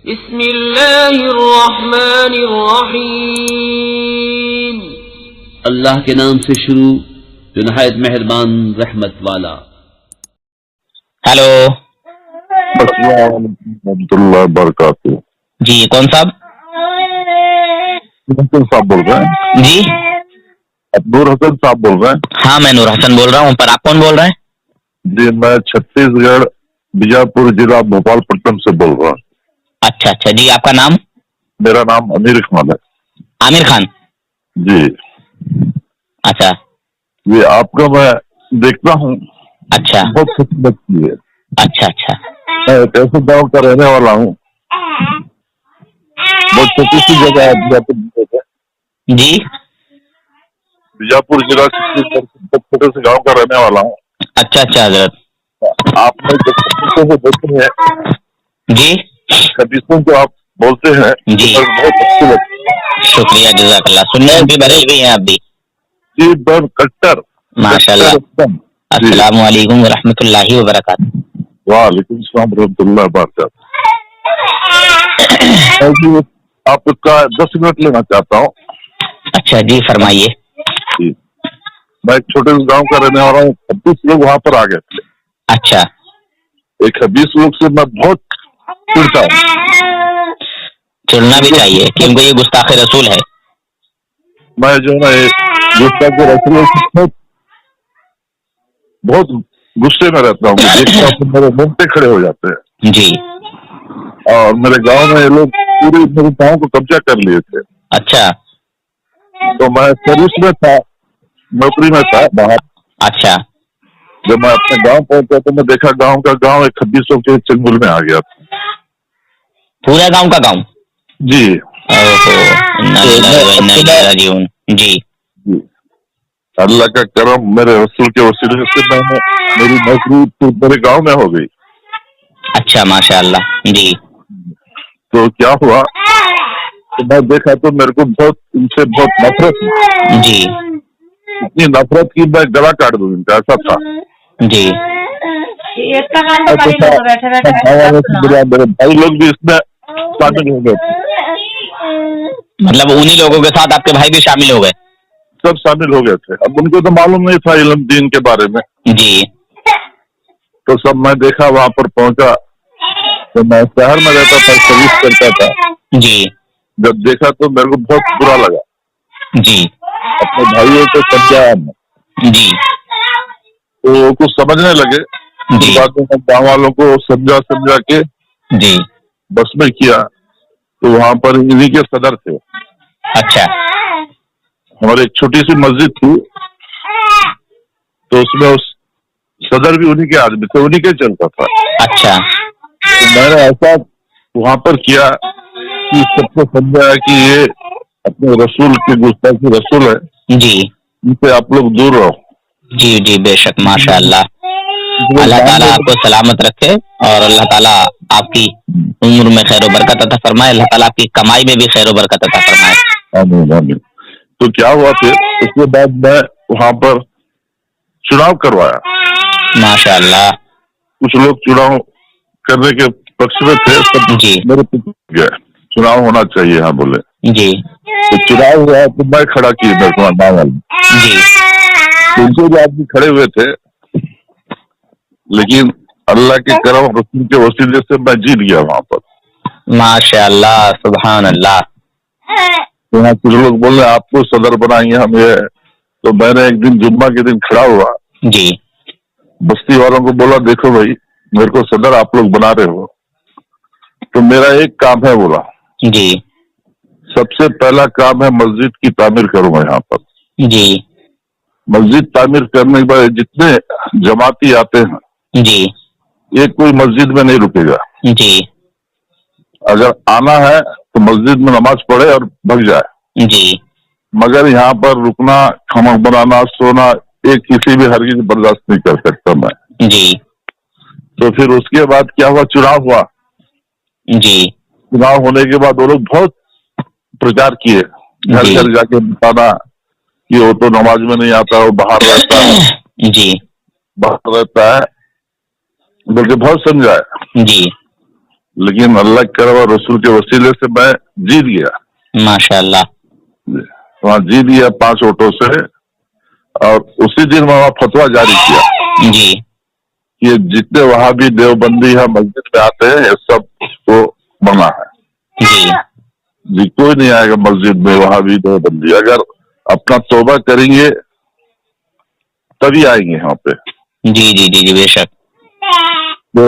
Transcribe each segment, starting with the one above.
بسم اللہ الرحمن الرحیم. اللہ کے نام سے شروع جو نہایت مہربان رحمت والا. ہیلو. السلام ورحمۃ اللہ وبرکاتہ. جی کون صاحب؟ صاحب بول رہے ہیں؟ جی نور حسن صاحب بول رہے ہیں؟ ہاں میں نور حسن بول رہا ہوں، پر آپ کون بول رہے ہیں؟ جی میں چھتیس گڑھ بیجاپور ضلع بھوپال پٹنم سے بول رہا ہوں. اچھا اچھا، جی آپ کا نام؟ میرا نام امیر خان ہے. عامر خان. جی اچھا جی آپ کا میں دیکھتا ہوں، اچھا بہت خوشی لگتی ہے. اچھا اچھا میں ایک ایسے گاؤں کا رہنے والا ہوں، بہت چھوٹی سی جگہ ہے جی بیجاپور ضلع چھتیس گڑھ کے بہت چھوٹے سے گاؤں کا رہنے والا ہوں. اچھا اچھا حضرت. آپ نے جو خبیصوں کو دیکھتے ہیں، جی خبیصوں کو آپ بولتے ہیں، جی بہت اچھی لگتی ہے. شکریہ جزاک اللہ. سننے میں بھی بھرے ہوئی ہیں آپ بھی. جی بر کٹر ماشاء اللہ. ایک دم. جی السلام علیکم ورحمۃ اللہ وبرکاتہ. وعلیکم السلام ورحمۃ اللہ وبرکاتہ. آپ کا 10 منٹ لینا چاہتا ہوں. اچھا جی فرمائیے. جی میں ایک چھوٹے سے گاؤں کا رہنے والا ہوں. 26 لوگ وہاں پر آ گئے تھے. اچھا ایک 20 لوگ سے میں بہت چڑتا ہوں. چلنا بھی چاہیے کیونکہ یہ گستاخ رسول ہے. میں جو ہے گستاخ رسول سے بہت غصے میں رہتا ہوں. دیکھتا ہوں کہ میرے منہ پہ کھڑے ہو جاتے ہیں. جی اور میرے گاؤں میں یہ لوگ پورے میرے گاؤں کو قبضہ کر لیے تھے. اچھا تو میں سروس میں تھا، نوکری میں تھا باہر. اچھا جب میں اپنے گاؤں پہنچا تو میں دیکھا گاؤں کا گاؤں ایک 26 کے چنگل میں آ گیا تھا. پورا گاؤں کا گاؤں. جی جی جی اللہ کا کرم، میرے رسول کے وسیلے سے میں نے میری نوکری میرے گاؤں میں ہو گئی. اچھا ماشاء اللہ. جی تو کیا ہوا کہ میں دیکھا تو میرے کو بہت ان سے بہت نفرت تھی. جی اتنی نفرت کی میں گلا کاٹ دوں ان کا، ایسا تھا. جی میرے بھائی لوگ بھی اس میں شامل ہو گئے تھے. مطلب انہی لوگوں کے ساتھ آپ کے بھائی بھی شامل ہو گئے؟ سب شامل ہو گئے تھے. اب ان کو تو معلوم نہیں تھا علم دین کے بارے میں. جی تو سب میں دیکھا، وہاں پر پہنچا تو میں شہر میں رہتا تھا، سروس کرتا تھا. جی جب دیکھا تو میرے کو بہت برا لگا. جی اپنے بھائیوں کو سمجھایا میں جی تو وہ کچھ سمجھنے لگے. جی بعد میں گاؤں والوں کو سمجھا کے جی بس میں کیا. تو وہاں پر انہی کے صدر تھے. اچھا ہماری ایک چھوٹی سی مسجد تھی، تو اس میں صدر بھی انہی کے آدمی تھے، انہی کے چلتا تھا. اچھا تو میں نے ایسا وہاں پر کیا کہ سب کو سمجھایا کہ یہ اپنے رسول کے گستاخی رسول ہے، جی ان سے آپ لوگ دور رہو. جی جی بے شک ماشاء اللہ. اللہ تعالیٰ آپ کو سلامت رکھے اور اللہ تعالیٰ آپ کی عمر میں خیر و برکت عطا فرمائے. اللہ تعالیٰ آپ کی کمائی میں بھی خیر و برکت عطا فرمائے. آمین آمین. تو کیا ہوا پھر اس کے بعد میں وہاں پر چناؤ کروایا. ماشاء اللہ. کچھ لوگ چناؤ کرنے کے پکش میں تھے، سب جی میرے پیچھے گئے. چناؤ ہونا چاہیے، ہاں بولے. جی تو چناؤ ہوا تو میں کھڑا کیے میرے کو نام والے. جی ان سے بھی آدمی کھڑے ہوئے تھے، لیکن اللہ کے کرم رسول کے وسیلے سے میں جیت گیا وہاں پر. ماشاء اللہ سبحان اللہ. تو یہاں کچھ لوگ بول رہے آپ کو صدر بنائیے ہم یہ. تو میں نے ایک دن جمعہ کے دن کھڑا ہوا، جی بستی والوں کو بولا دیکھو بھائی میرے کو صدر آپ لوگ بنا رہے ہو، تو میرا ایک کام ہے. بولا جی سب سے پہلا کام ہے مسجد کی تعمیر کروں گا. یہاں پر جی مسجد تعمیر کرنے کے بعد جتنے جماعتی آتے ہیں جی یہ کوئی مسجد میں نہیں رکے گا. جی اگر آنا ہے تو مسجد میں نماز پڑھے اور بھگ جائے، جی مگر یہاں پر رکنا، کھانا بنانا، سونا ایک کسی بھی ہرگز برداشت نہیں کر سکتا میں. جی تو پھر اس کے بعد کیا ہوا، چناؤ ہوا. جی چناؤ ہونے کے بعد وہ لوگ بہت پرچار کیے، گھر جی گھر جا کے بتانا کہ وہ تو نماز میں نہیں آتا، وہ باہر رہتا ہے، جی باہر رہتا ہے، بلکہ بہت سمجھائے. جی लेकिन अल्लाह के करम और रसूल के वसीले से मैं जीत गया, माशाल्लाह। वहाँ जीत गया 5 वोटों से। और उसी दिन वहाँ फतवा जारी किया जी कि जितने वहाँ भी देवबंदी है मस्जिद में आते हैं, ये सब को मना है जी जी, कोई नहीं आएगा मस्जिद में वहाँ भी देवबंदी। अगर अपना तौबा करेंगे तभी आएंगे यहाँ पे। जी जी जी जी बेशक। तो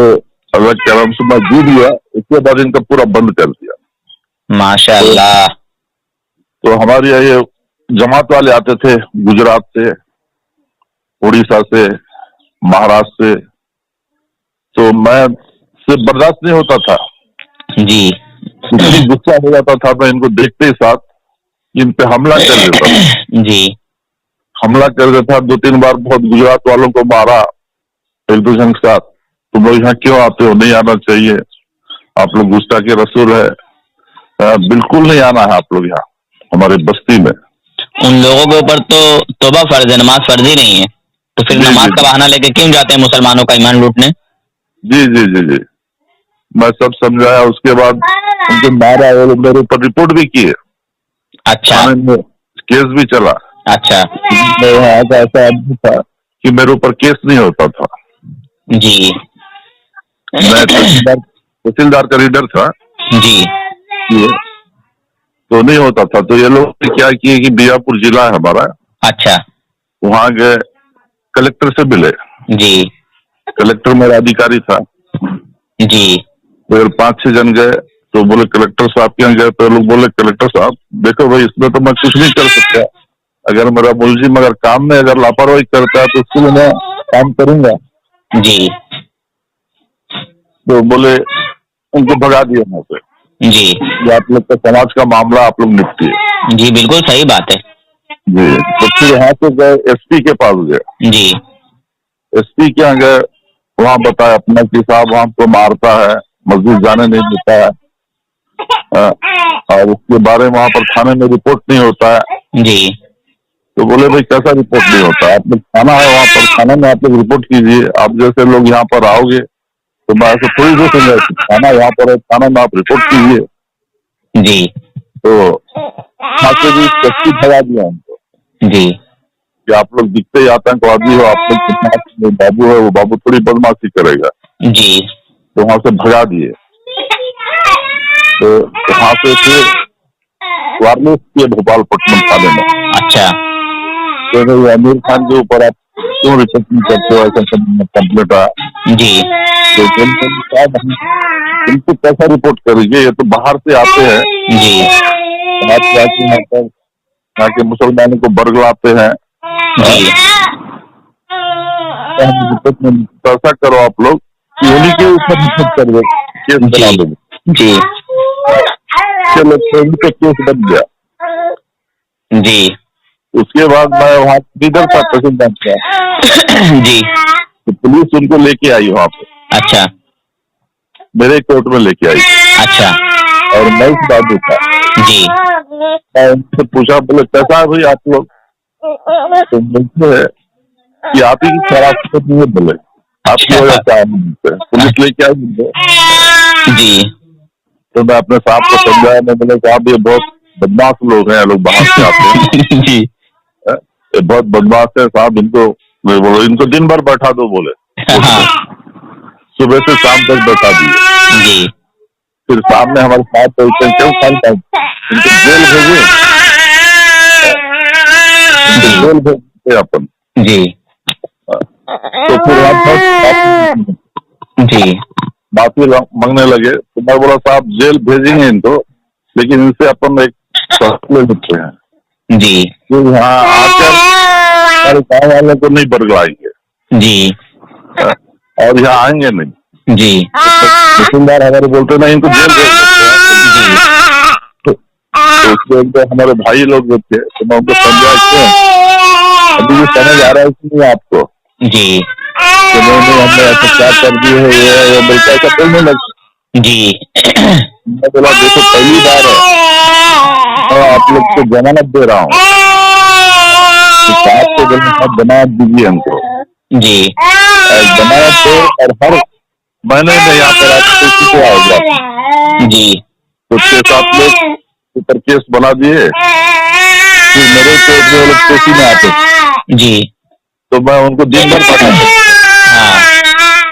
अल्लाह के करम से मैं जीत गया, उसके बाद इनका पूरा बंद कर दिया। माशाल्लाह। तो हमारे यहाँ ये जमात वाले आते थे गुजरात से, उड़ीसा से, महाराष्ट्र से, तो मैं से बर्दाश्त नहीं होता था जी इतनी गुस्सा हो जाता था मैं इनको देखते ही साथ इन पे हमला कर देता था। जी हमला कर देता था 2-3 बार, बहुत गुजरात वालों को मारा एक दूसरे के साथ। तुम लोग यहाँ क्यों आते हो, नहीं आना चाहिए, आप लोग गुस्सा के रसूल है, बिल्कुल नहीं आना है आप लोग यहाँ हमारे बस्ती में। उन लोगों के ऊपर तो तौबा फर्ज है, नमाज फर्ज ही नहीं है, तो फिर जी, नमाज जी, का बहाना लेके क्यों जाते हैं मुसलमानों का ईमान लूटने? जी जी जी जी, मैं सब समझाया। उसके बाद उनको मारा, वो लोग मेरे ऊपर रिपोर्ट भी किए, अच्छा थाने में केस भी चला। अच्छा वहाँ का ऐसा आदमी था कि मेरे ऊपर केस नहीं होता था। जी मैं तहसीलदार का रीडर था, जी तो नहीं होता था। तो ये लोग क्या किए कि बीजापुर जिला है हमारा, अच्छा वहाँ गए, कलेक्टर से मिले। जी कलेक्टर मेरा अधिकारी था, जी फिर 5-6 जन गए, तो बोले कलेक्टर साहब के यहाँ गए, तो लोग बोले कलेक्टर साहब देखो भाई, इसमें तो मैं कुछ नहीं कर सकता, अगर मेरा मुलजिम अगर काम में अगर लापरवाही करता है तो उसके लिए मैं काम करूंगा। जी तो बोले उनको भगा दिया वहाँ से जी कि आप लोग का समाज का मामला आप लोग निपटिए। जी बिल्कुल सही बात है। जी, तो फिर यहाँ से गए एसपी के पास गए। जी एसपी के यहाँ गए, वहाँ बताया अपना कि साहब हमको मारता है, मस्जिद जाने नहीं देता है, और उसके बारे में वहाँ पर थाने में रिपोर्ट नहीं होता है। जी तो बोले भाई कैसा रिपोर्ट नहीं होता है, आप लोग थाना है वहाँ पर, थाने में आप लोग रिपोर्ट कीजिए। आप जैसे लोग यहाँ पर आओगे तो मैं ऐसे थोड़ी देर समझा, थाना यहाँ पर है, थाना में आप रिपोर्ट कीजिए। जी तो वहाँ से भी सख्ती भगा दिया उनको जी कि आप लोग दिखते ही आतंकवादी हो, आप लोग कितना बाबू है, वो बाबू थोड़ी बदमाशी करेगा। जी तो वहाँ से भगा दिए। तो वहाँ से फिर वायरलेस किए भोपालपट्टनम थाने में। अच्छा तो भाई आमिर खान के ऊपर आप क्यों रिपोर्ट नहीं करते हो, ऐसा कंप्लेंट आया। जी तो इनको कैसा रिपोर्ट करेंगे, ये तो बाहर से आते हैं, जी यहाँ के मुसलमानों को बरगलाते हैं। जी तो हम रिपोर्ट में तो ऐसा करो आप लोग कि उन्हीं के ऊपर रिपोर्ट कर दो, केस बना दो। जी चलो तो उनका केस बन गया। जी उसके बाद मैं वहाँ लीडर था तहसीलदार का, जी तो पुलिस उनको लेके आई वहाँ पे, अच्छा मेरे कोर्ट में लेके आई। अच्छा और मैं उस बाबू था, जी मैं उनसे पूछा, बोले कैसा है भाई आप लोग, तो बोलते हैं कि आप ही की शराब नहीं है, बोले आपकी वजह से पुलिस लेके आई मुझे। जी तो मैं अपने साहब को समझाया, मैं बोले साहब ये बहुत बदमाश लोग हैं, लोग बाहर से आते हैं, जी ये बहुत बदमाश है साहब, इनको मैं बोलो इनको दिन भर बैठा दो, बोले हाँ सुबह से शाम तक बैठा दिए। जी फिर सामने हमारे साथ पहुंचे, क्यों खालता इनको जेल भेजे, जेल भेजते अपन। जी तो फिर आप जी माफी मांगने लगे। तो मैं बोला साहब जेल भेजेंगे इनको, लेकिन इनसे अपन एक फैसले लेते हैं जी कि यहाँ आकर हमारे गाँव वालों को नहीं बरगलाएंगे जी और यहाँ आएंगे नहीं। जी तहसीलदार हमारे बोलते नहीं इनको जेल भेज देते हैं। तो उसके एक हमारे भाई लोग जो थे, तो मैं उनको समझा क्यों अभी ये समझ आ रहा है कि नहीं आपको, जी तो नहीं हमने ऐसा क्या कर दिए है, ये बोलता ऐसा बोलने लगे। जी मैं बोला देखो पहली बार है और आप लोग को जमानत दे रहा हूँ, तो आपको जमानत दीजिए हमको, जी जमानत दो और हर मैंने यहाँ पर आ गया जी तो 6-7 लोग ऊपर केस बना दिए, फिर मेरे को लोग पेशी में आते थे, जी तो मैं उनको दिन भर पता हाँ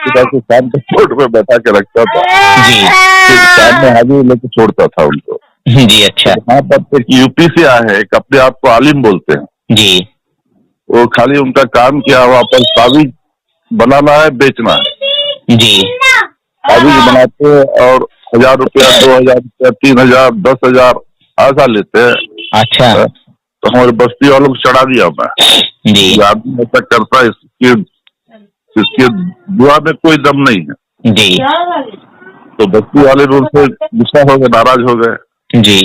सुबह शाम तक कोर्ट में बैठा के रखता था, जी फिर शाम में हाजिर लेके छोड़ता था उनको। जी अच्छा वहाँ पर एक यूपी से आए हैं, एक अपने आप को आलिम बोलते हैं, जी वो खाली उनका काम क्या वहाँ पर ताबीज बनाना है, बेचना है। जी ताबीज बनाते हैं और 1000 रुपया, 2000 रुपया, 3000, 10,000 ऐसा लेते हैं। अच्छा तो हमारे बस्ती वालों को चढ़ा दिया मैं, जी ये आदमी ऐसा करता है, इसके दुआ में कोई दम नहीं है। जी तो बस्ती वाले रूल से गुस्सा हो गए, नाराज हो गए, जी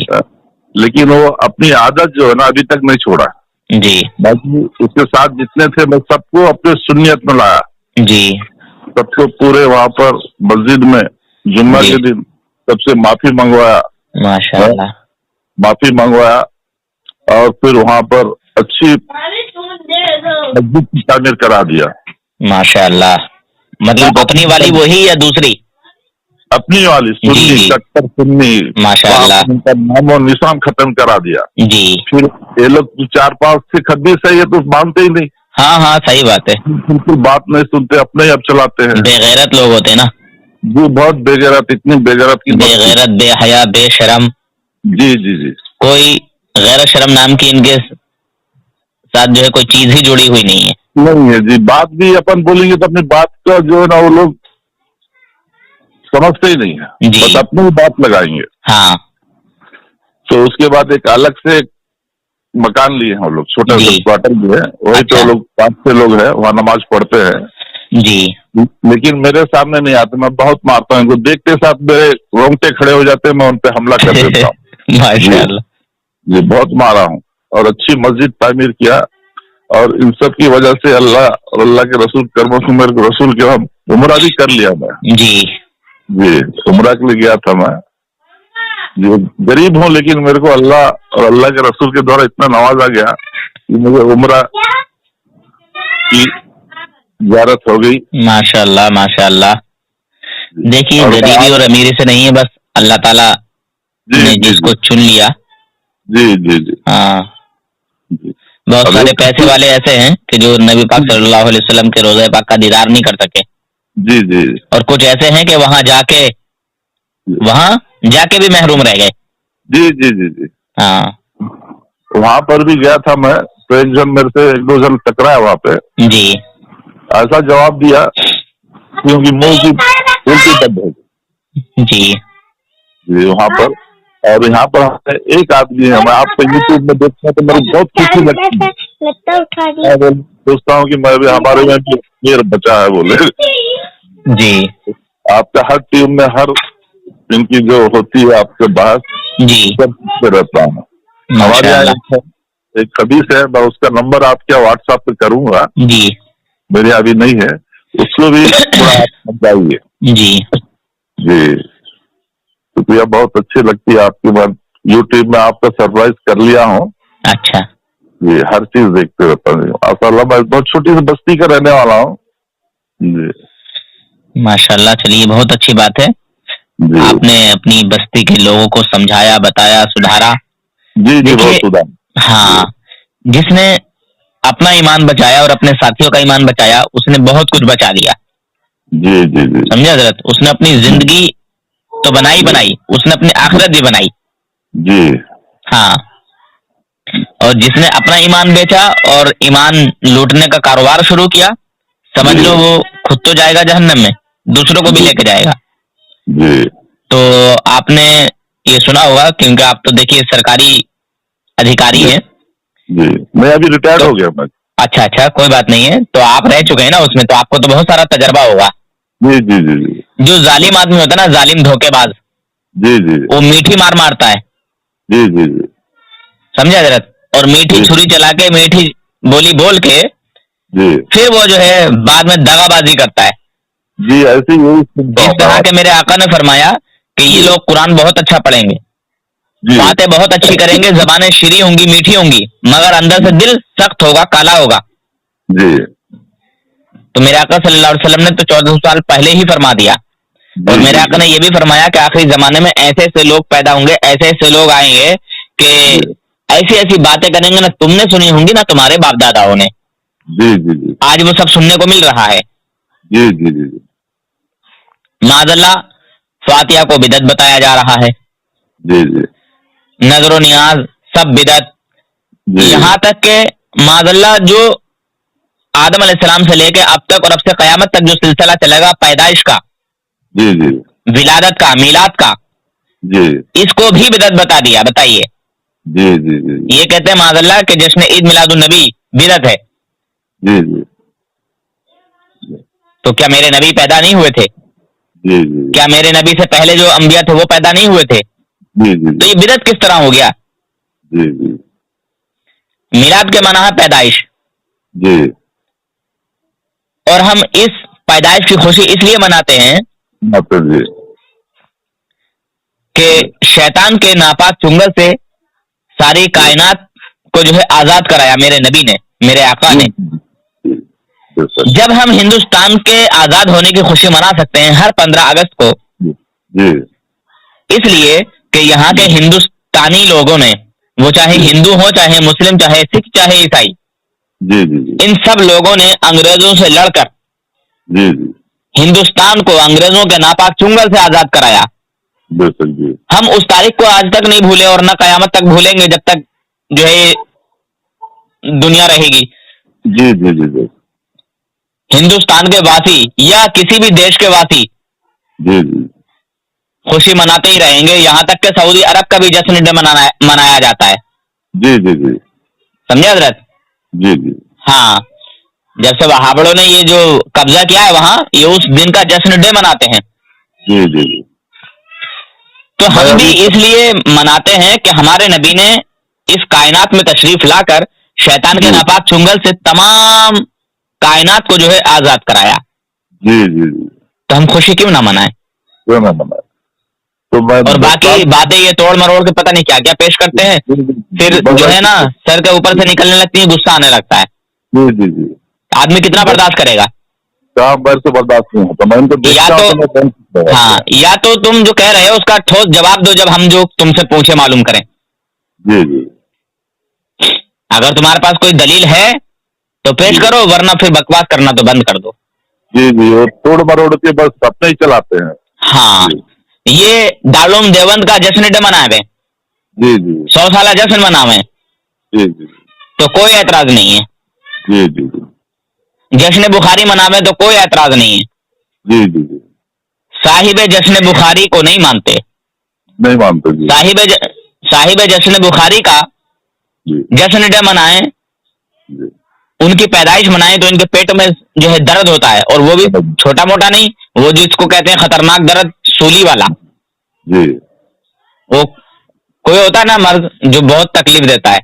लेकिन वो अपनी आदत जो है ना अभी तक नहीं छोड़ा। जी बाकी उसके साथ जितने थे मैं सबको अपने सुन्नियत में लाया, जी सबको पूरे वहाँ पर मस्जिद में जुम्मा जी। के दिन सबसे माफी मंगवाया, माशाअल्लाह माफी मंगवाया और फिर वहाँ पर अच्छी मस्जिद की तामीर करा दिया। माशाअल्लाह। मतलब अपनी वाली वही या दूसरी? अपनी वाली जी, सुन्नी, जी। कट्टर सुन्नी, माशाअल्लाह। वहाँ उनका नाम और निशान खत्म करा दिया। जी फिर ये लोग 4-5 सिख हदीस है, ये तो मानते ही नहीं, हाँ हाँ सही बात है, बिल्कुल बात नहीं सुनते, अपने ही अब चलाते हैं। बेगैरत लोग होते हैं ना, जी बहुत बेगैरत, इतनी बेगैरत की बात। बेगैरत बेहया बेशरम, जी जी जी कोई गैर शर्म नाम की इनके साथ जो है कोई चीज ही जुड़ी हुई नहीं है। नहीं है जी। बात भी अपन बोलेंगे तो अपनी बात का जो है ना वो लोग समझते ही नहीं है, जी। बस अपनी ही बात लगाएंगे। हाँ तो उसके बाद एक अलग से एक मकान लिए हैं वो लोग, छोटा जी। सा क्वार्टर भी है, वही अच्छा। पे वो लोग 5-6 लोग हैं, वहाँ नमाज पढ़ते हैं। जी लेकिन मेरे सामने नहीं आते, मैं बहुत मारता हूँ इनको, देखते साथ मेरे रोंगटे खड़े हो जाते हैं, मैं उन पे हमला कर देता हूँ। माशाअल्लाह। जी बहुत मारा हूँ और अच्छी मस्जिद तामीर किया, और इन सब की वजह से अल्लाह और अल्लाह के रसूल कर्मों से मेरे को रसूल के हम उम्रा भी कर लिया मैं। जी जी उम्रा के लिए गया था मैं, जी गरीब हूँ लेकिन मेरे को अल्लाह और अल्लाह के रसूल के द्वारा इतना नवाजा गया कि मुझे उम्रा की ज़ियारत हो गई। माशाअल्लाह माशाअल्लाह। देखिए और गरीबी आज- और अमीरी से नहीं है, बस अल्लाह ताला जी ने जी जिसको चुन लिया। जी जी जी हाँ जी। बहुत अभी- सारे पैसे वाले ऐसे हैं कि जो नबी पाक सल्लल्लाहु अलैहि वसल्लम के रोज़े पाक का दीदार नहीं कर सके, जी जी और कुछ ऐसे हैं कि वहां जाके भी महरूम रह गए। जी जी जी जी। हाँ वहाँ पर भी गया था मैं, तो एक जन मेरे से 1-2 जन टकराया वहाँ पे, जी ऐसा जवाब दिया क्योंकि मुंह की उल्टी दर्द हो गई जी जी वहाँ पर। और यहाँ पर एक आदमी है, मैं आपको यूट्यूब में देखता हूँ तो मेरी बहुत खुशी लगती है, मैं सोचता हूँ कि मैं भी हमारे यहाँ की शेर बचा है बोले। जी आपका हर टीम में हर इनकी जो होती है आपके बहस जी सब पे रहता हूँ। हमारे यहाँ माशाअल्लाह। एक हदीस है, मैं उसका नंबर आपके व्हाट्सएप पे करूंगा, जी मेरे यहाँ अभी नहीं है, उसको भी थोड़ा आप समझाइए। जी जी शुक्रिया, बहुत अच्छी लगती है आपकी बात। यूट्यूब में आपका सरप्राइज कर लिया हूँ अच्छा जी, हर चीज देखते रहता हूँ माशाल्लाह। मैं बहुत छोटी सी बस्ती का रहने वाला हूँ जी। माशाअल्लाह। चलिए बहुत अच्छी बात है, जी आपने अपनी बस्ती के लोगों को समझाया, बताया, सुधारा। जी जी देखिए, बहुत सुधार। हाँ जिसने अपना ईमान बचाया और अपने साथियों का ईमान बचाया, उसने बहुत कुछ बचा लिया। जी जी जी समझे हजरत? उसने अपनी जिंदगी तो बनाई, उसने अपनी आखिरत भी बनाई। जी हाँ और जिसने अपना ईमान बेचा और ईमान लूटने का कारोबार शुरू किया, समझ लो वो खुद तो जाएगा जहन्नम में, दूसरों को भी लेके जाएगा। जी तो आपने ये सुना होगा, क्योंकि आप तो देखिए सरकारी अधिकारी हैं। जी मैं अभी रिटायर्ड हो गया मैं। अच्छा अच्छा कोई बात नहीं है, तो आप रह चुके हैं ना उसमें, तो आपको तो बहुत सारा तजर्बा होगा। जी जी जी जी जो जालिम आदमी होता है ना, जालिम धोखेबाज, जी जी वो मीठी मार मारता है, जी जी जी समझे हजरत? और मीठी जी। छुरी चला के, मीठी बोली बोल के जी फिर वो जो है बाद में दगाबाजी करता है। जी ऐसे यही सुनता जिस हूँ तरह मैं। के मेरे आका ने फरमाया कि ये लोग कुरान बहुत अच्छा पढ़ेंगे, जी बातें बहुत अच्छी करेंगे, जबानें शीरी होंगी, मीठी होंगी, मगर अंदर से दिल सख्त होगा, काला होगा। जी तो मेरे आका सल्लल्लाहु अलैहि वसल्लम ने तो 1400 साल पहले ही फरमा दिया اور میرے آقا نے یہ بھی فرمایا کہ آخری زمانے میں ایسے ایسے لوگ پیدا ہوں گے، ایسے ایسے لوگ آئیں گے کہ ایسی ایسی باتیں کریں گے نہ تم نے سنی ہوں گی نہ تمہارے باپ داداؤں نے. جی جی جی آج وہ سب سننے کو مل رہا ہے. جی جی جی معاذ اللہ فاتحہ کو بدعت بتایا جا رہا ہے، جی جی نظر و نیاز سب بدعت. جی یہاں تک کہ معاذ اللہ جو آدم علیہ السلام سے لے کے اب تک اور اب سے قیامت تک جو سلسلہ چلے گا پیدائش کا، جی جی ولادت کا، میلاد کا، جی اس کو بھی بدعت بتا دیا. بتائیے، جی جی جی یہ کہتے ہیں معاذ اللہ کہ جشن عید میلاد النبی بدعت ہے. جی جی تو کیا میرے نبی پیدا نہیں ہوئے تھے؟ جی جی کیا میرے نبی سے پہلے جو انبیاء تھے وہ پیدا نہیں ہوئے تھے؟ جی جی تو یہ بدعت کس طرح ہو گیا؟ جی جی میلاد کے معنی ہے پیدائش، جی اور ہم اس پیدائش کی خوشی اس لیے مناتے ہیں جی کہ شیطان کے ناپاک چنگل سے ساری کائنات کو جو ہے آزاد کرایا میرے نبی نے، میرے آقا نے. جب ہم ہندوستان کے آزاد ہونے کی خوشی منا سکتے ہیں ہر 15 اگست کو، جی اس لیے کہ یہاں کے ہندوستانی لوگوں نے، وہ چاہے ہندو ہو، چاہے مسلم، چاہے سکھ، چاہے عیسائی، جی جی جی ان سب لوگوں نے انگریزوں سے لڑ کر جی جی ہندوستان کو انگریزوں کے ناپاک چنگل سے آزاد کرایا. بالکل جی ہم اس تاریخ کو آج تک نہیں بھولے اور نہ قیامت تک بھولیں گے جب تک جو ہے دنیا رہے گی. جی جی جی جی ہندوستان کے واسی یا کسی بھی دیش کے واسی جی جی خوشی مناتے ہی رہیں گے، یہاں تک کہ سعودی عرب کا بھی جشن ڈے منایا جاتا ہے. جی جی جی سمجھے حضرت؟ جی جی ہاں، جب سے وہابڑوں نے یہ جو قبضہ کیا ہے وہاں، یہ اس دن کا جشن ڈے مناتے ہیں. جی جی جی تو ہم بھی اس لیے مناتے ہیں کہ ہمارے نبی نے اس کائنات میں تشریف لا کر شیطان کے ناپاک چنگل سے تمام کائنات کو جو ہے آزاد کرایا. جی جی جی تو ہم خوشی کیوں نہ منائیں؟ کیوں نہ منائے؟ تو میں اور باقی باتیں یہ توڑ مروڑ کے پتہ نہیں کیا کیا پیش کرتے ہیں، پھر جو ہے نا سر کے اوپر سے نکلنے لگتی ہے، غصہ آنے لگتا ہے. جی جی جی آدمی کتنا برداشت کرے گا؟ کہاں بیر سے برداشت نہیں ہوتا، میں ان کو دیکھتا ہوں تو میں بہت خوش ہوتا ہوں. ہاں، یا تو تم جو کہہ رہے ہو اس کا ٹھوس جواب دو جب ہم جو تم سے پوچھے معلوم کریں. جی جی اگر تمہارے پاس کوئی دلیل ہے تو پیش کرو، ورنہ پھر بکواس کرنا تو بند کر دو. جی جی وہ توڑ مروڑ کے بس اپنے ہی چلاتے ہیں. ہاں، یہ دارالعلوم دیوبند کا جشن ڈے مناوے، جی جی 100 سالہ جشن مناوے، جی جی تو کوئی اعتراض نہیں ہے. جی جی جی جشن بخاری مناوے تو کوئی اعتراض نہیں ہے. جی جی جی صاحب جشن بخاری کو نہیں مانتے، نہیں مانتے. جی صاحب جشن بخاری کا جی جشن ڈے منائیں، جی ان کی پیدائش منائیں تو ان کے پیٹ میں جو ہے درد ہوتا ہے، اور وہ بھی چھوٹا موٹا نہیں، وہ جس کو کہتے ہیں خطرناک درد، سولی والا. جی وہ کوئی ہوتا ہے نا مرض جو بہت تکلیف دیتا ہے،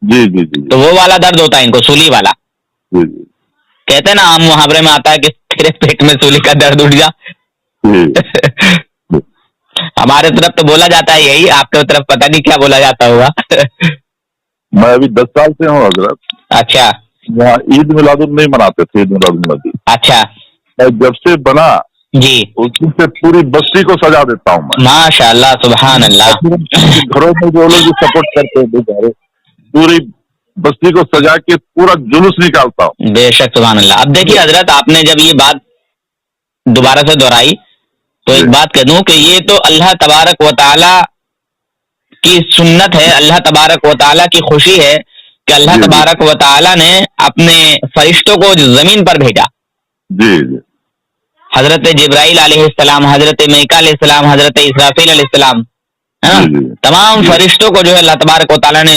جی جی جی تو وہ والا درد ہوتا ہے ان کو، سولی والا. جی جی کہتے ہیں نا عام محاورے میں آتا ہے کہ تیرے پیٹ میں سولی کا درد اٹھ جا. ہمارے طرف تو بولا جاتا ہے یہی، آپ کی طرف پتہ نہیں کیا بولا جاتا ہوگا. میں ابھی 10 سال سے ہوں حضرت. اچھا یہاں عید میلاد نہیں مناتے تھے. عید میلاد النبی اچھا جب سے بنا جی، اس سے پوری بستی کو سجا دیتا ہوں میں. ماشاء اللہ، سبحان اللہ. گھروں میں جو لوگ سپورٹ کرتے ہیں بیچارے، پوری بستی کو سجا کے پورا جلوس نکالتا ہوں. بے شک، سبحان اللہ. اب دیکھیے حضرت، آپ نے جب یہ بات دوبارہ سے دہرائی تو ایک بات کہہ دوں کہ یہ تو اللہ تبارک و تعالی کی سنت ہے، اللہ تبارک و تعالی کی خوشی ہے کہ اللہ تبارک و تعالی نے اپنے فرشتوں کو زمین پر بھیجا. جی جی حضرت جبرائیل علیہ السلام، حضرت میکا علیہ السلام، حضرت اسرافیل علیہ السلام، تمام فرشتوں کو جو ہے اللہ تبارک و تعالی نے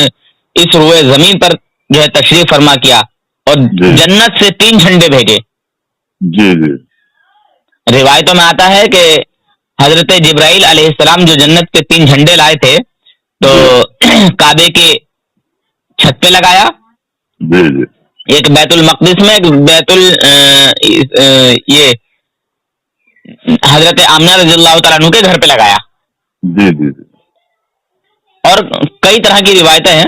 اس روئے زمین پر جو ہے تشریف فرما کیا، اور جنت سے 3 جھنڈے بھیجے. جی جی روایتوں میں آتا ہے کہ حضرت جبرائیل علیہ السلام جو جنت کے 3 جھنڈے لائے تھے تو کعبے کے چھت پہ لگایا، جی جی ایک بیت المقدس میں، ایک یہ حضرت آمنہ رضی اللہ تعالیٰ عنہ کے گھر پہ لگایا. جی جی اور کئی طرح کی روایتیں ہیں.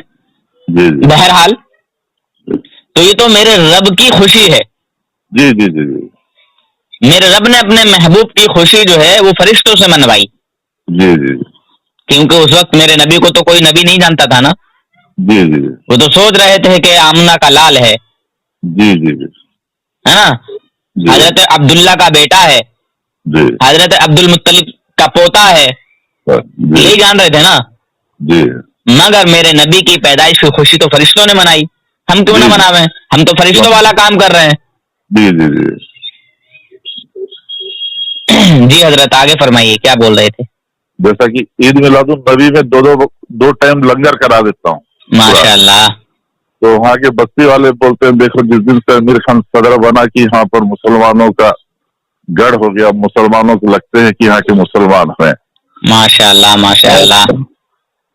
جی بہرحال تو یہ تو میرے رب کی خوشی ہے. جی جی جی جی मेरे रब ने अपने महबूब की खुशी जो है वो फरिश्तों से मनवाई। जी जी क्योंकि उस वक्त मेरे नबी को तो कोई नबी नहीं जानता था ना, जी जी वो तो सोच रहे थे कि आमना का लाल है जी जी जी ना, जी हजरत अब्दुल्ला का बेटा है, जी हजरत अब्दुल मुत्तलिब का पोता है, जी यही जान रहे थे ना। जी मगर मेरे नबी की पैदाइश की खुशी तो फरिश्तों ने मनाई, हम क्यों ना जी। मनावें, हम तो फरिश्तों वाला काम कर रहे हैं। जी जी जी जी हजरत आगे फरमाइए, क्या बोल रहे थे? जैसा कि ईद मिलादुन नबी में दो टाइम लंगर करा देता हूँ। माशाल्लाह। तो वहाँ के बस्ती वाले बोलते हैं, देखो जिस दिन से अमीर खान सदर बना कि यहाँ पर मुसलमानों का गढ़ हो गया, मुसलमानों को लगते हैं कि यहाँ के मुसलमान हैं। माशाल्लाह माशाल्लाह।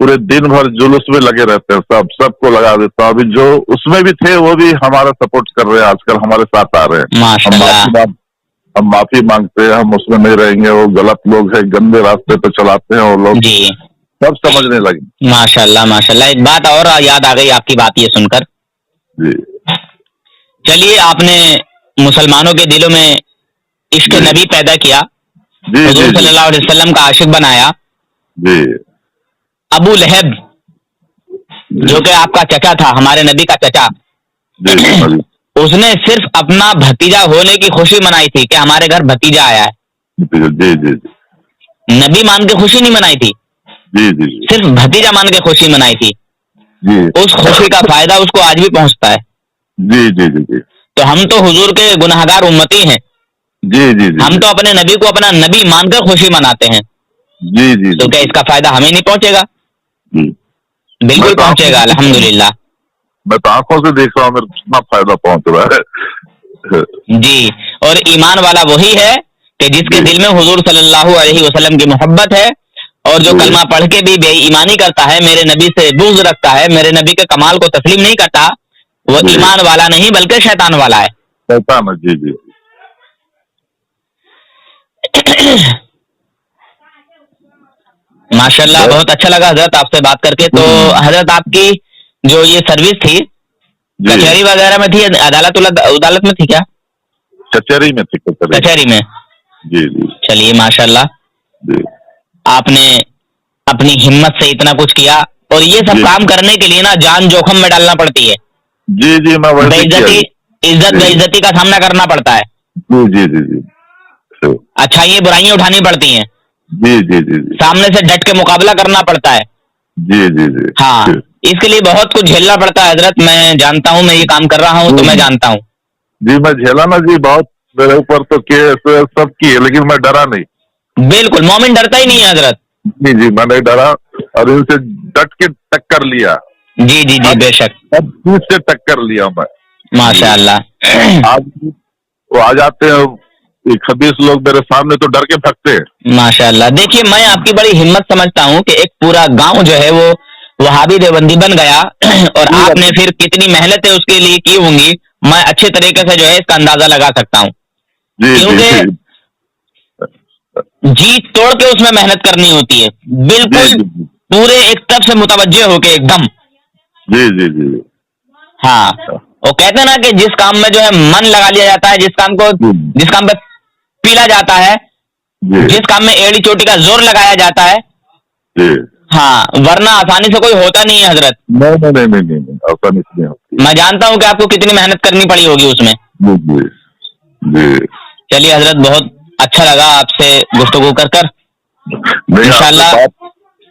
पूरे दिन भर जुलूस में लगे रहते हैं, सबको लगा देता हूँ। अभी जो उसमें भी थे वो भी हमारा सपोर्ट कर रहे हैं, आजकल हमारे साथ आ रहे हैं। माशाल्लाह। हम माफी मांगते हैं, हम उसमें नहीं रहेंगे, वो गलत लोग हैं, गंदे रास्ते पे चलाते हैं वो लोग, जी सब समझने लगे। माशाल्लाह माशाल्लाह। एक बात और याद आ गई आपकी बात ये सुनकर। जी चलिए, आपने मुसलमानों के दिलों में इश्क जी। नबी पैदा किया, जी हुजूर जी सल्लल्लाहु अलैहि वसल्लम का आशिक बनाया। जी अबू लहब जो कि आपका चचा था, हमारे नबी का चचा, जी जी उसने सिर्फ अपना भतीजा होने की खुशी मनाई थी कि हमारे घर भतीजा आया है, जी जी नबी मान के खुशी नहीं मनाई थी, जी जी सिर्फ भतीजा मान के खुशी मनाई थी। जी उस खुशी का फायदा उसको आज भी पहुंचता है। जी जी जी जी तो हम तो हुजूर के गुनहगार उम्मती हैं, जी जी हम तो अपने नबी को अपना नबी मानकर खुशी मनाते हैं, जी जी तो क्या इसका फायदा हमें नहीं पहुंचेगा? जी। बिल्कुल मैं तो पहुंचेगा, अल्हम्दुलिल्लाह। मैं तो आंखों से देख रहा हूँ, मेरे कितना फायदा पहुंच रहा है। जी, और ईमान वाला वही है कि जिसके दिल में हुजूर सल्लल्लाहु अलैहि वसल्लम की मोहब्बत है, और जो कलमा पढ़ के भी बेईमानी करता है, मेरे नबी से बुग़्ज़ रखता है, मेरे नबी के कमाल को तस्लीम नहीं करता, वो जी। ईमान वाला नहीं बल्कि शैतान वाला है। शैतान है, जी जी माशाल्लाह, बहुत अच्छा लगा हजरत आपसे बात करके। तो हजरत आपकी जो ये सर्विस थी, जी। कचहरी वगैरह में थी, अदालत में थी क्या? कचहरी में थी, कचहरी में। जी जी चलिए माशाल्लाह, जी आपने अपनी हिम्मत से इतना कुछ किया, और ये सब जी। काम करने के लिए ना जान जोखम में डालना पड़ती है, जी जी मैं वैसे किया इज्जत जी। बेइज्जती का सामना करना पड़ता है, जी जी जी जी अच्छाइयाँ बुराइयां उठानी पड़ती हैं, जी जी जी जी सामने से डट के मुकाबला करना पड़ता है। जी जी जी हाँ, इसके लिए बहुत कुछ झेलना पड़ता है हजरत, मैं जानता हूँ, मैं ये काम कर रहा हूँ तो मैं जानता हूँ। जी मैं झेला ना जी, बहुत मेरे ऊपर तो केस सब किए, लेकिन मैं डरा नहीं। बिल्कुल, मोमिन डरता ही नहीं है हजरत। जी जी मैं नहीं डरा, और इनसे डट के टक्कर लिया। जी जी जी बेशक, सब चीज से टक्कर लिया मैं। माशाअल्लाह। आज वो आ जाते हैं 26 लोग मेरे सामने तो डर के भागते हैं। माशाअल्लाह। देखिए, मैं आपकी बड़ी हिम्मत समझता हूँ कि एक पूरा गांव जो है वो वहाबी देवबंदी बन गया, और आपने फिर कितनी मेहनतें उसके लिए की होंगी, मैं अच्छे तरीके से जो है इसका अंदाजा लगा सकता हूँ, जी जी क्योंकि जी तोड़ के उसमें मेहनत करनी होती है, बिल्कुल जी पूरे एक तरफ से मुतवज्जे होके एकदम। जी जी जी हाँ, वो कहते हैं ना कि जिस काम में जो है मन लगा लिया जाता है, जिस काम पे पीला जाता है, जी जिस काम में एड़ी चोटी का जोर लगाया जाता है, जी हाँ, वरना आसानी से कोई होता नहीं है हजरत। नहीं नहीं नहीं नहीं नहीं आसानी से नहीं होती। मैं जानता हूँ कि आपको कितनी मेहनत करनी पड़ी होगी उसमें। जी जी जी चलिए हजरत, बहुत अच्छा लगा आपसे गुफ्तगू कर कर, नहीं, इंशाल्लाह।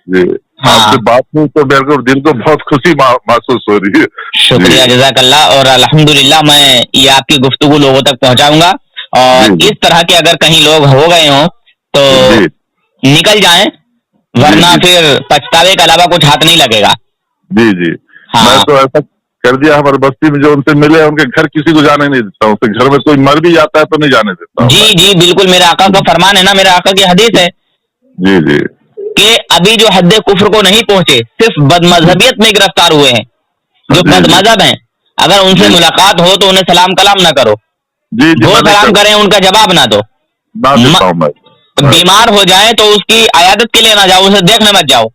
जी हाँ। आपसे बात हुई तो मेरे को दिल को बहुत खुशी महसूस हो रही है। शुक्रिया, जज़ाकल्लाह। और अल्हम्दुलिल्लाह, मैं ये आपकी गुफ्तगू लोगों तक पहुंचाऊंगा, और जी। इस तरह के अगर कहीं लोग हो गए हों तो जी निकल जाएं, वरना जी। फिर पछतावे के अलावा कुछ हाथ नहीं लगेगा। जी जी हाँ। मैं तो ऐसा कर दिया, हमारे बस्ती में जो उनसे मिले उनके घर किसी को जाने नहीं देता हूँ, घर में कोई मर भी जाता है तो नहीं जाने देता हूँ। जी जी बिल्कुल, मेरे आका का फरमान है ना, मेरे आका की हदीस है जी जी कि अभी जो हद कुफ्र को नहीं पहुंचे, सिर्फ बदमजहबियत में गिरफ्तार हुए हैं, जो जी, जी। बदमजहब हैं, अगर उनसे जी। मुलाकात हो तो उन्हें सलाम कलाम ना करो, जी जी वो मैं नहीं सलाम कर- करें उनका जवाब ना दो, ना देता हूँ मैं। बीमार हो जाए तो उसकी आयादत के लिए ना जाओ, उसे देखने मत जाओ,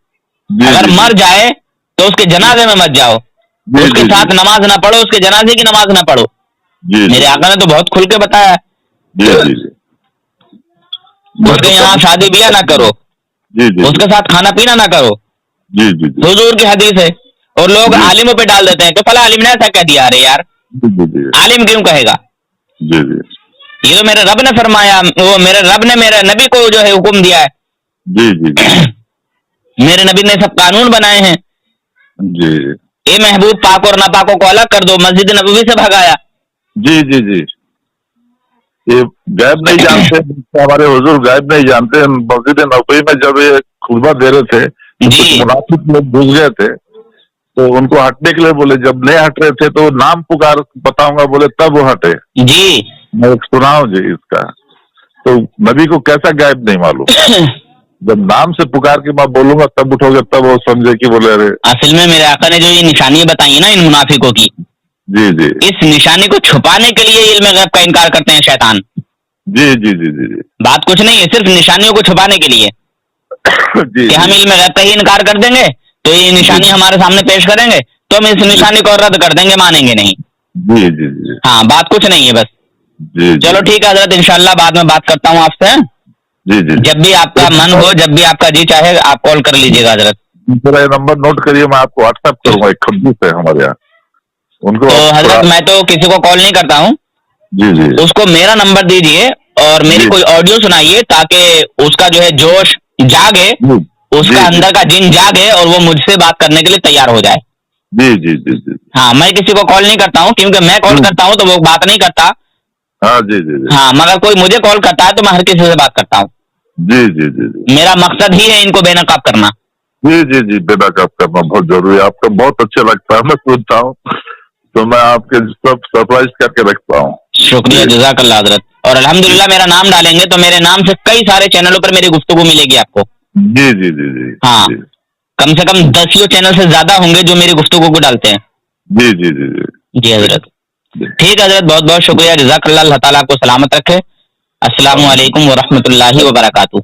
जी, अगर जी, मर जाए तो उसके जनाजे में मत जाओ, जी, उसके जी, साथ नमाज ना पढ़ो, उसके जनाजे की नमाज ना पढ़ो। जी जी मेरे आका ने तो बहुत खुल के बताया है। जी जी जी उसके यहाँ शादी ब्याह ना करो, जी जी उसके साथ खाना पीना ना करो। जी जी जी हुजूर की हदीस है। और लोग आलिमों पे डाल देते हैं कि फला आलिम ने ऐसा कह दिया। अरे यार, जी जी आलिम क्यों कहेगा? जी जी ये तो मेरे रब ने फरमाया, वो मेरे रब ने मेरे नबी को जो है हुक्म दिया है। जी जी जी मेरे नबी ने सब कानून बनाए हैं। जी ए महबूब, पाक और नापाकों को अलग कर दो, मस्जिद नबवी से भगाया। जी जी जी ये गैब नहीं जानते, हमारे हुजूर गैब नहीं जानते। मस्जिद नबवी में जब ये खुतबा दे रहे थे तो जी। कुछ मुनाफिक लोग घुस गए थे, तो उनको हटने के लिए बोले। जब नहीं हट रहे थे तो नाम पुकार बताऊंगा बोले, तब वो हटे। जी मैं एक सुनाऊं जी इसका। तो नबी को कैसा गैब नहीं मालूम? जब नाम से पुकार के मैं बोलूंगा तब उठोगे, तब वो समझे कि बोले अरे। असल में मेरे आका ने जो ये निशानियां बताई है ना इन मुनाफिकों की, जी जी इस निशानी को छुपाने के लिए इल्म गैब का इनकार करते हैं शैतान। जी जी जी जी जी बात कुछ नहीं है, सिर्फ निशानियों को छुपाने के लिए जी कि हम इल्म गैब का ही इनकार कर देंगे तो ये निशानी हमारे सामने पेश करेंगे तो हम इस निशानी को रद्द कर देंगे, मानेंगे नहीं। जी जी जी हाँ, बात कुछ नहीं है बस। जी चलो ठीक है हजरत, इंशाल्लाह बाद में बात करता हूँ आपसे। जी जी जब भी आपका मन हो, जब भी आपका जी चाहे, आप कॉल कर लीजिएगा हजरत। मेरा ये नंबर नोट करिए, मैं आपको व्हाट्सएप करूंगा। एक खद्दूस है हमारे यहाँ, उनको तो हजरत थोड़ा- मैं तो किसी को कॉल नहीं करता हूँ, जी जी उसको मेरा नंबर दीजिए और मेरी जी। कोई ऑडियो सुनाइए ताकि उसका जो है जोश जागे, जी उसका जी, अंदर का जिन जागे और वो मुझसे बात करने के लिए तैयार हो जाए। जी जी जी जी हाँ, मैं किसी को कॉल नहीं करता हूँ, क्योंकि मैं कॉल करता हूँ तो वो बात नहीं करता। हाँ जी जी जी हाँ, मगर कोई मुझे कॉल करता है तो मैं हर किसी से बात करता हूँ। जी जी जी जी मेरा मकसद ही है इनको बेनकाब करना। जी जी जी बेनकाब करना बहुत जरूरी है। आपका बहुत अच्छा लगता है, मैं सुनता हूँ तो मैं आपके सब सरप्राइज करके रखता हूँ। शुक्रिया, जी। जज़ाकल्लाह हजरत। और अल्हम्दुलिल्लाह मेरा नाम डालेंगे तो मेरे नाम से कई सारे चैनलों पर मेरी गुफ्तगू मिलेगी आपको। जी जी जी जी हाँ। जी कम से कम 10 चैनल से ज्यादा होंगे जो मेरी गुफ्तगू को डालते हैं। जी जी जी जी जी हजरत। जी। ठीक है हजरत, बहुत बहुत शुक्रिया, जज़ाकल्लाह, अल्लाह ताला आपको सलामत रखे। अस्सलामु अलैकुम व रहमतुल्लाहि व बरकातुहू।